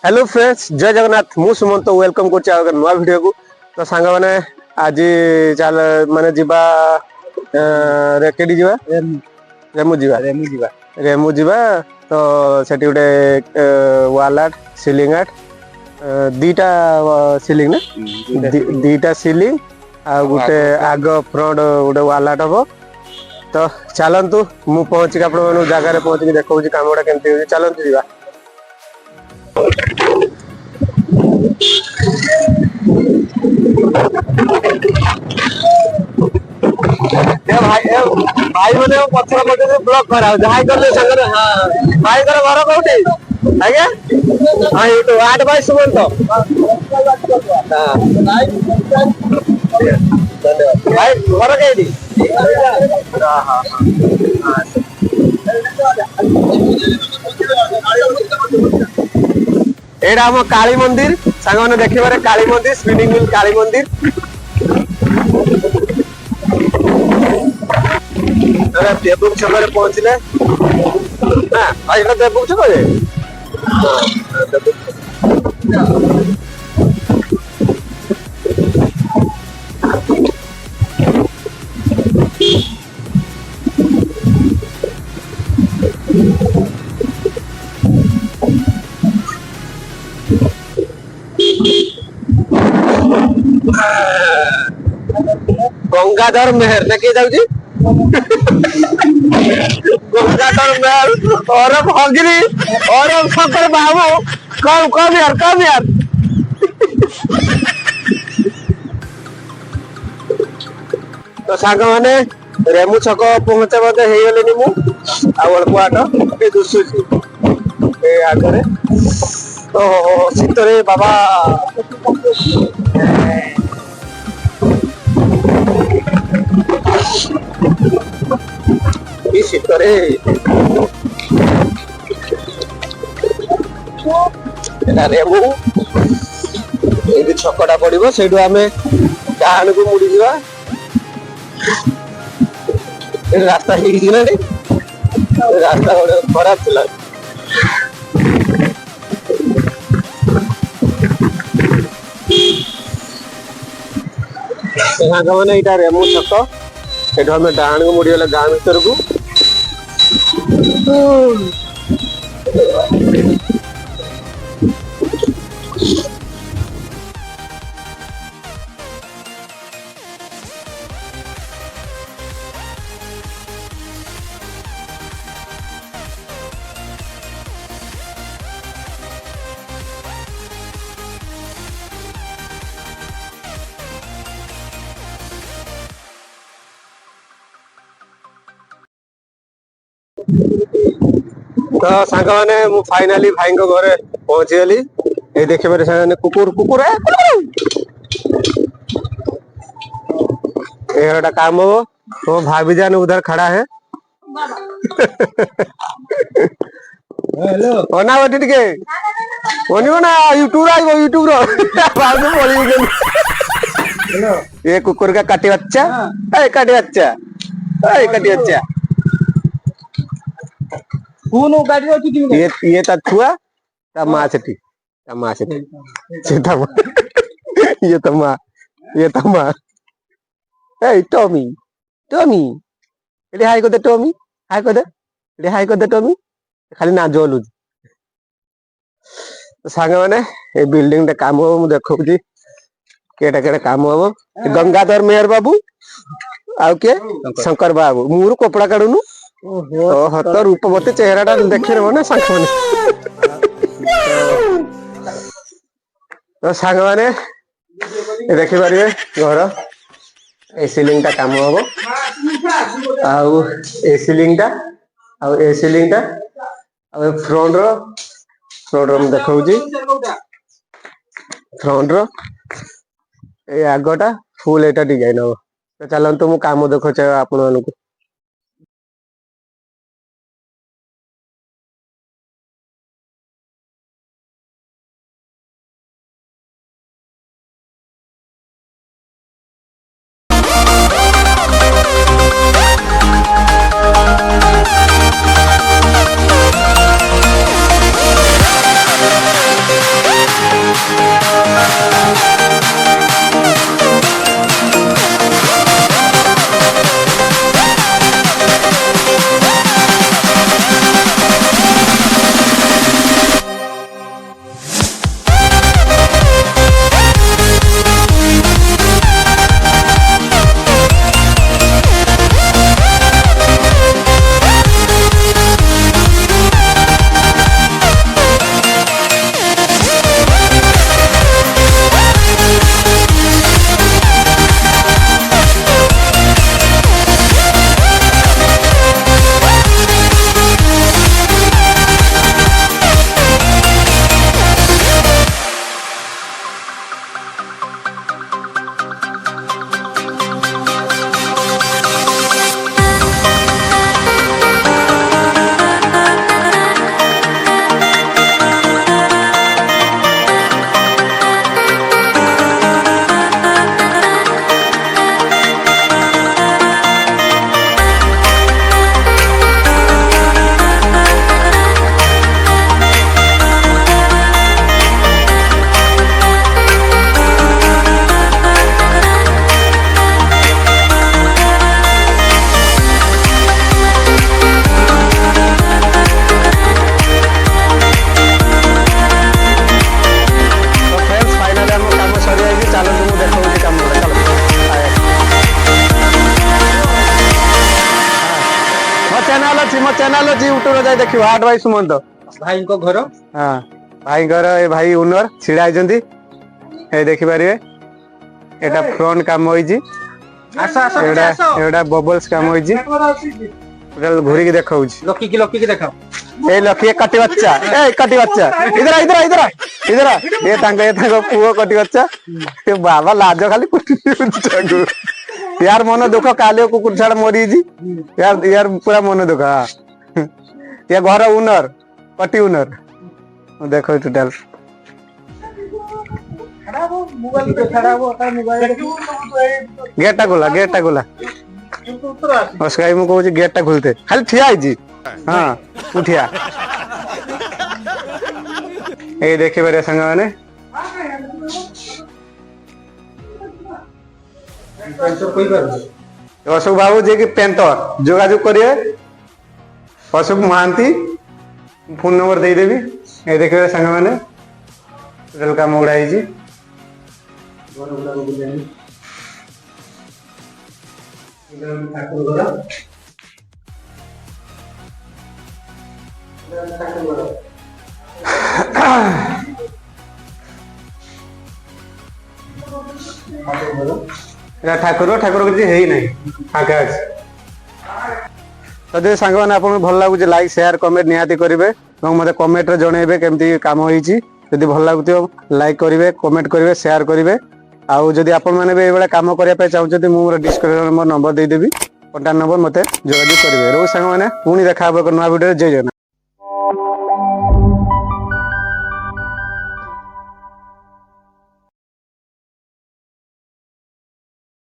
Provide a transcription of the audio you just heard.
Hello friends जय जगन्नाथ मु Sumant welcome कर नुआ वीडियो को तो सांग मैंने आज चल माने जीवा रेकेडी जीवा रेमु जीवा तो सेठी गोटे वाल आर्ट सीलिंग आर्ट दीटा सीलिंग ना दीटा सीलिंग आ गोटे आग फ्रंट गोटे वाल आर्ट हम तो चलतु मु पहुँच जगह पहुँच देखा काम गुड़ा केमती चलतु जीवा भाई मैंने पथर पटे ब्लॉक करा हाई कर संगे हाँ भाई घर घर कौटी आज्ञा हाँ ये आठ भाई सुमंत भाई घर कहीं एटा हम काली मंदिर सांग मैंने देखिबारे काली मंदिर स्पिनिंग मिल काली मंदिर देवुक छक पहुंचले भाई देवुक छक गंगाधर मेहर ना किए जाऊँ गंगाधर मेहर और भगिनी और शंकर बाबू कम यार तो सांग मैंने रेमु छक पहुंचे मत गले मु अल्प बाट दुसुची आगे ओहो शीतरे बाबा शीतरे रेमु ये छकटा पड़ो से आम डाण को मुड़ी जा रास्ता रास्ता गोटे खराब थी मैंने यहाँ रेमु छक ये आम डाण को मुड़ी गला गाँ भर को तो सांग मैंने फाइनाली भाई घरे पहुंची गली ये देखे मेरे सामने कुकुर कुकुर ये काम हो तो भाभी जान उधर खड़ा है ओना बटी टिके ओनियो ना यूट्यूब आइबो यूट्यूब रो भाभी बोली ये कुकुर का काटी बच्चा ए काटी बच्चा ए काटी बच्चा ये छुआ ता माँ सेठी ये तो माँ ए टॉमी हाई कर दे टॉमी हाई कर दे टॉमी खाली ना जोलु तो सांग मैंने ये बिल्डिंग टे काम हो देखो केटा काम हम गंगाधर मेहर बाबू आउ के शंकर बाबू मुरु कपड़ा काढुनु तो रूपवती चेहरा देखे ना सांग तो सांग मैंने देखी पारे घर ए सीलिंग टा काम हम आउ ए सीलिंग टा फ्रंट रो देखा फ्रंट रो ए आगटा फुल एटा डिजाइन हम तो चलते मु काम देखा आपण मानक जाए देखियो हाट भाई सुमंत भाई को घर हाँ भाई घर ए भाई ओनर छिड़ा आइजंती ए देखि पारिबे एटा फ्रंट काम होईजी आस आस एटा एटा बबल्स काम होईजी टोटल घुरी के देखाउची लकी की देखाओ ए लकी कटी बच्चा इधर इधर इधर इधर ये पुओ कटी बच्चा ये बाबा लाज खाली कुटी यार मन दुख काले कुकुर छाड़ मरी जी यार यार पूरा मन दुख हाँ ये घर ओनर कटी ओनर देखो टोटल गेटा खोला उसका मु कहूँ गेटा खुलते खाली ठिया जी हाँ उठिया ये देखिए मेरे संग मैंने अशोक बाबू जी की पेंटर जोगाजोग करिए अशोक महांती फोन नंबर दे देवी ये देखिए मेरे संग मैंने टोटल काम उड़ाई जी ठाकुर ठाकुर किसी है ही नहीं फाँका अच्छे तो जो सांग मैंने आपको भल लगुच लाइक शेयर कमेंट निहाती करेंगे और मत कमेंट रे जनइबे केमती काम होईची जदि भल लगुथिबो लाइक करेंगे कमेंट करेंगे शेयर करेंगे आउ जदि आपण माने भी एबळे काम करिया पे चाहउछथि मु मोर डिस्क्रिप्शन नंबर दे देबी कांटेक्ट नंबर मते जोगाजोग करेंगे रो सांग माने पुनी देखा अब नवा वीडियो जय जगन्नाथ।